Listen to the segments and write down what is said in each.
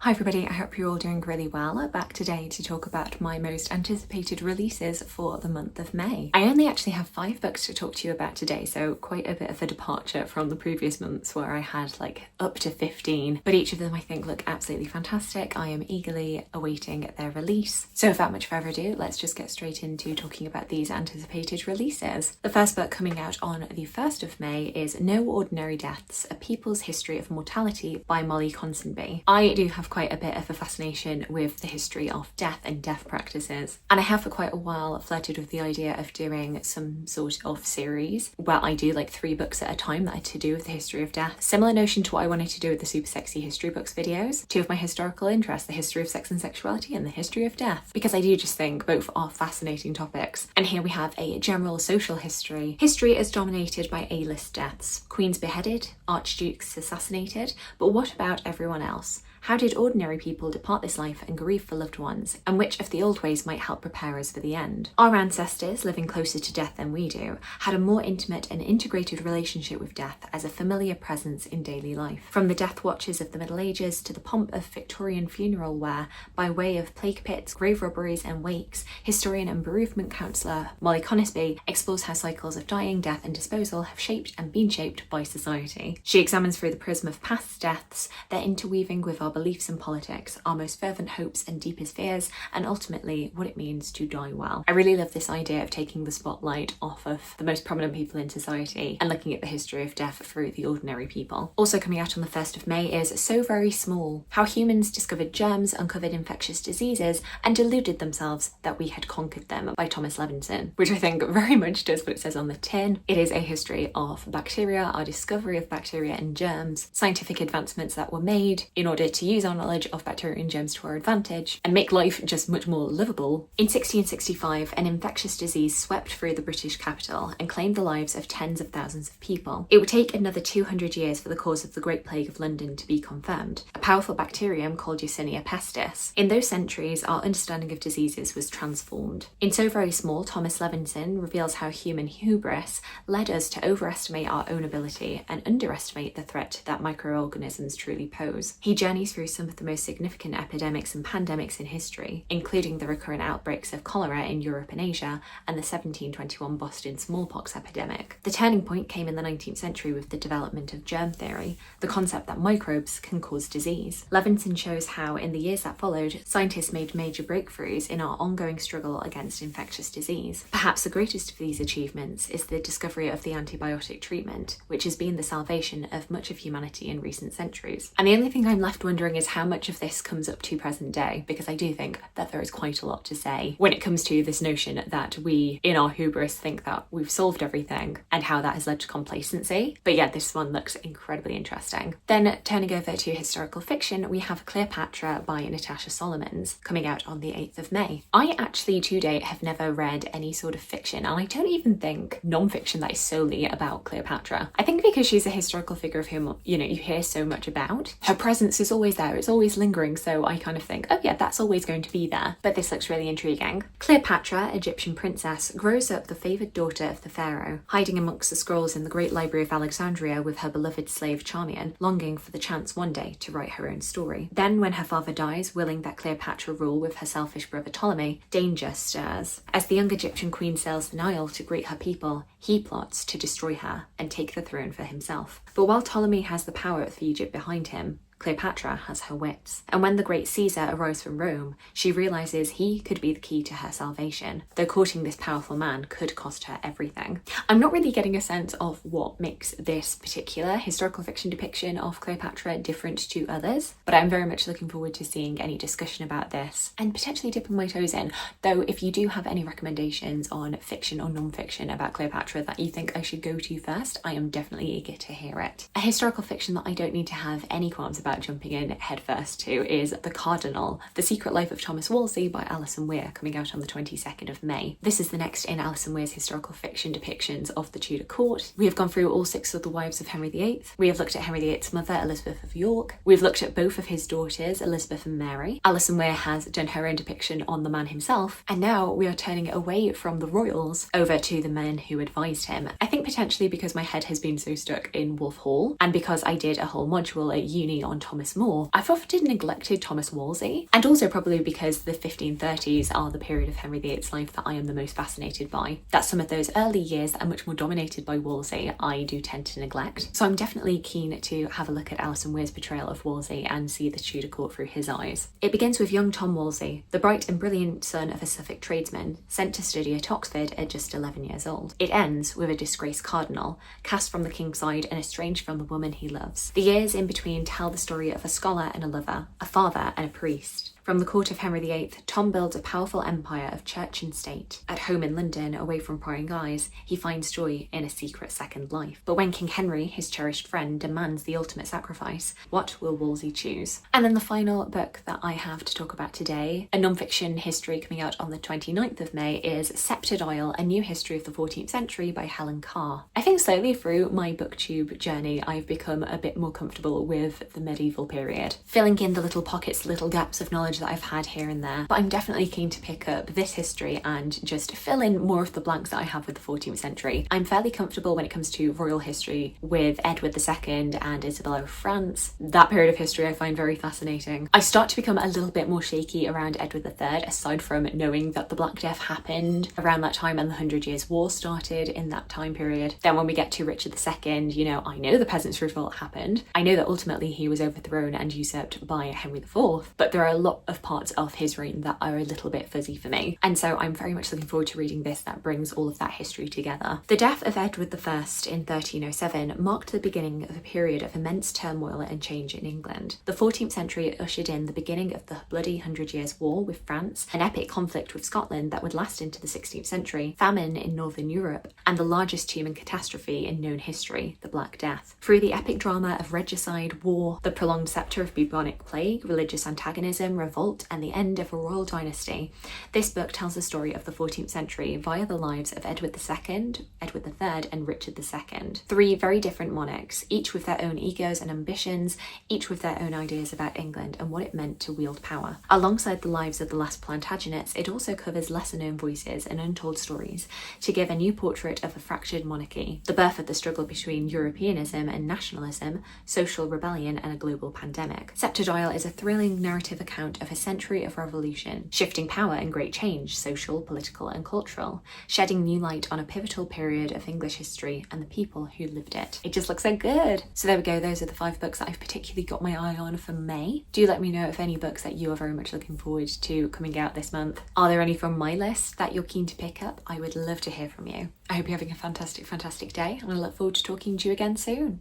Hi everybody, I hope you're all doing really well. Back today to talk about my most anticipated releases for the month of May. I only actually have 5 books to talk to you about today, so quite a bit of a departure from the previous months where I had like up to 15, but each of them I think look absolutely fantastic. I am eagerly awaiting their release. So without much further ado, let's just get straight into talking about these anticipated releases. The first book coming out on the 1st of May is No Ordinary Deaths, A People's History of Mortality by Molly Ponsonby. I do have quite a bit of a fascination with the history of death and death practices, and I have for quite a while flirted with the idea of doing some sort of series where I do like 3 books at a time that are to do with the history of death. Similar notion to what I wanted to do with the Super Sexy History Books videos. 2 of my historical interests, the history of sex and sexuality and the history of death, because I do just think both are fascinating topics. And here we have a general social history. History is dominated by A-list deaths. Queens beheaded, archdukes assassinated, but what about everyone else? How did ordinary people depart this life and grieve for loved ones, and which of the old ways might help prepare us for the end? Our ancestors, living closer to death than we do, had a more intimate and integrated relationship with death as a familiar presence in daily life. From the death watches of the Middle Ages to the pomp of Victorian funeral wear, by way of plague pits, grave robberies and wakes, historian and bereavement counsellor Molly Ponsonby explores how cycles of dying, death and disposal have shaped and been shaped by society. She examines through the prism of past deaths, their interweaving with our beliefs and politics, our most fervent hopes and deepest fears, and ultimately what it means to die well. I really love this idea of taking the spotlight off of the most prominent people in society and looking at the history of death through the ordinary people. Also coming out on the 1st of May is So Very Small, How Humans Discovered Germs, Uncovered Infectious Diseases, and Deluded Themselves That We Had Conquered Them by Thomas Levinson, which I think very much does what it says on the tin. It is a history of bacteria, our discovery of bacteria and germs, scientific advancements that were made in order to use our knowledge of bacteria and germs to our advantage and make life just much more livable. In 1665, an infectious disease swept through the British capital and claimed the lives of tens of thousands of people. It would take another 200 years for the cause of the Great Plague of London to be confirmed, a powerful bacterium called Yersinia pestis. In those centuries, our understanding of diseases was transformed. In So Very Small, Thomas Levinson reveals how human hubris led us to overestimate our own ability and underestimate the threat that microorganisms truly pose. He journeys through some of the most significant epidemics and pandemics in history, including the recurrent outbreaks of cholera in Europe and Asia and the 1721 Boston smallpox epidemic. The turning point came in the 19th century with the development of germ theory, the concept that microbes can cause disease. Levinson shows how, in the years that followed, scientists made major breakthroughs in our ongoing struggle against infectious disease. Perhaps the greatest of these achievements is the discovery of the antibiotic treatment, which has been the salvation of much of humanity in recent centuries. And the only thing I'm left wondering is how much of this comes up to present day, because I do think that there is quite a lot to say when it comes to this notion that we, in our hubris, think that we've solved everything and how that has led to complacency. But yeah, this one looks incredibly interesting. Then turning over to historical fiction, we have Cleopatra by Natasha Solomons coming out on the 8th of May. I actually to date have never read any sort of fiction, and I don't even think non-fiction that is solely about Cleopatra. I think because she's a historical figure of whom, you hear so much about, her presence is always there, it's always lingering, so I kind of think, oh yeah, that's always going to be there. But this looks really intriguing. Cleopatra, Egyptian princess, grows up the favoured daughter of the pharaoh, hiding amongst the scrolls in the Great Library of Alexandria with her beloved slave Charmian, longing for the chance one day to write her own story. Then when her father dies, willing that Cleopatra rule with her selfish brother Ptolemy, danger stirs. As the young Egyptian queen sails the Nile to greet her people, he plots to destroy her and take the throne for himself. But while Ptolemy has the power of Egypt behind him, Cleopatra has her wits, and when the great Caesar arrives from Rome, she realises he could be the key to her salvation, though courting this powerful man could cost her everything. I'm not really getting a sense of what makes this particular historical fiction depiction of Cleopatra different to others, but I'm very much looking forward to seeing any discussion about this and potentially dipping my toes in, though if you do have any recommendations on fiction or non-fiction about Cleopatra that you think I should go to first, I am definitely eager to hear it. A historical fiction that I don't need to have any qualms about jumping in headfirst to is The Cardinal, The Secret Life of Thomas Wolsey by Alison Weir, coming out on the 22nd of May. This is the next in Alison Weir's historical fiction depictions of the Tudor court. We have gone through all 6 of the wives of Henry VIII. We have looked at Henry VIII's mother, Elizabeth of York. We've looked at both of his daughters, Elizabeth and Mary. Alison Weir has done her own depiction on the man himself, and now we are turning away from the royals over to the men who advised him. I think potentially because my head has been so stuck in Wolf Hall, and because I did a whole module at uni on on Thomas More, I've often neglected Thomas Wolsey, and also probably because the 1530s are the period of Henry VIII's life that I am the most fascinated by. That some of those early years that are much more dominated by Wolsey, I do tend to neglect. So I'm definitely keen to have a look at Alison Weir's portrayal of Wolsey and see the Tudor court through his eyes. It begins with young Tom Wolsey, the bright and brilliant son of a Suffolk tradesman, sent to study at Oxford at just 11 years old. It ends with a disgraced cardinal, cast from the king's side and estranged from the woman he loves. The years in between tell the story of a scholar and a lover, a father and a priest. From the court of Henry VIII, Tom builds a powerful empire of church and state. At home in London, away from prying eyes, he finds joy in a secret second life. But when King Henry, his cherished friend, demands the ultimate sacrifice, what will Wolsey choose? And then the final book that I have to talk about today, a non-fiction history coming out on the 29th of May, is Septtoid, A New History of the 14th Century by Helen Carr. I think slowly through my booktube journey, I've become a bit more comfortable with the medieval period, filling in the little pockets, little gaps of knowledge that I've had here and there, but I'm definitely keen to pick up this history and just fill in more of the blanks that I have with the 14th century. I'm fairly comfortable when it comes to royal history with Edward II and Isabella of France. That period of history I find very fascinating. I start to become a little bit more shaky around Edward III, aside from knowing that the Black Death happened around that time and the 100 Years' War started in that time period. Then when we get to Richard II, you know, I know the Peasants' Revolt happened. I know that ultimately he was overthrown and usurped by Henry IV, but there are a lot of parts of his reign that are a little bit fuzzy for me. And so I'm very much looking forward to reading this that brings all of that history together. The death of Edward I in 1307 marked the beginning of a period of immense turmoil and change in England. The 14th century ushered in the beginning of the bloody 100 Years' War with France, an epic conflict with Scotland that would last into the 16th century, famine in Northern Europe, and the largest human catastrophe in known history, the Black Death. Through the epic drama of regicide, war, the prolonged sceptre of bubonic plague, religious antagonism, revolt, and the end of a royal dynasty, this book tells the story of the 14th century via the lives of Edward II, Edward III, and Richard II. Three very different monarchs, each with their own egos and ambitions, each with their own ideas about England and what it meant to wield power. Alongside the lives of the last Plantagenets, it also covers lesser-known voices and untold stories to give a new portrait of a fractured monarchy, the birth of the struggle between Europeanism and nationalism, social rebellion, and a global pandemic. Septtoid is a thrilling narrative account of a century of revolution, shifting power and great change, social, political, and cultural, shedding new light on a pivotal period of English history and the people who lived it. It just looks so good. So there we go, those are the 5 books that I've particularly got my eye on for May. Do let me know if any books that you are very much looking forward to coming out this month. Are there any from my list that you're keen to pick up? I would love to hear from you. I hope you're having a fantastic day, and I look forward to talking to you again soon.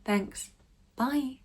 Thanks. Bye.